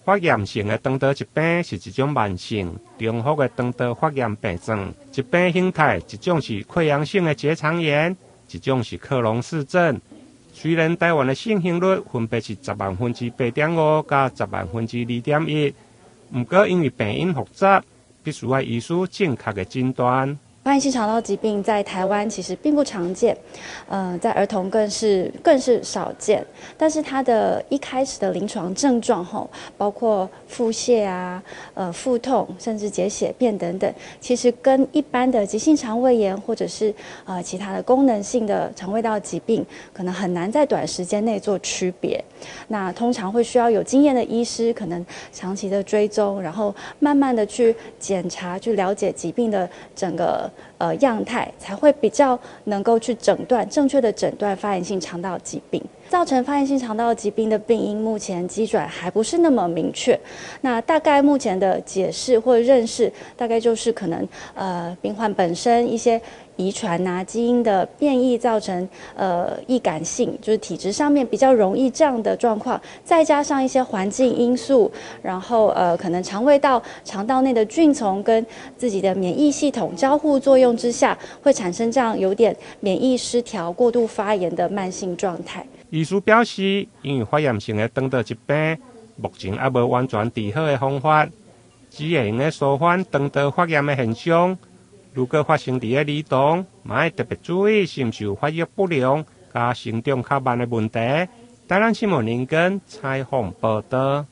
发炎性的肠道疾病是一种慢性、重复的肠道发炎病症，疾病形态一种是溃疡性的结肠炎，一种是克隆氏症。虽然台湾的盛行率分别是10%8.5%加10%2.1%，不过因为病因复杂，必须要医师正确的诊断。发炎性肠道疾病在台湾其实并不常见，在儿童更是少见。但是它的一开始的临床症状包括腹泻啊、腹痛，甚至解血便等等，其实跟一般的急性肠胃炎或者是其他的功能性的肠胃道疾病，可能很难在短时间内做区别。那通常会需要有经验的医师，可能长期的追踪，然后慢慢的去检查、去了解疾病的整个样态，才会比较能够去正确的诊断发炎性肠道疾病。造成发炎性肠道疾病的病因，目前机转还不是那么明确。那大概目前的解释或认识，大概就是可能病患本身一些遗传基因的变异造成易感性，就是体质上面比较容易这样的状况，再加上一些环境因素，然后可能肠道内的菌丛跟自己的免疫系统交互作用之下，会产生这样有点免疫失调、过度发炎的慢性状态。医师表示，因为发炎性的肠道疾病，目前还无完全治好的方法，只会用来舒缓肠道发炎的现象。如果发生伫个儿童，嘛要特别注意是毋是有发育不良、加成长较慢的问题。台南新闻林根采访报道。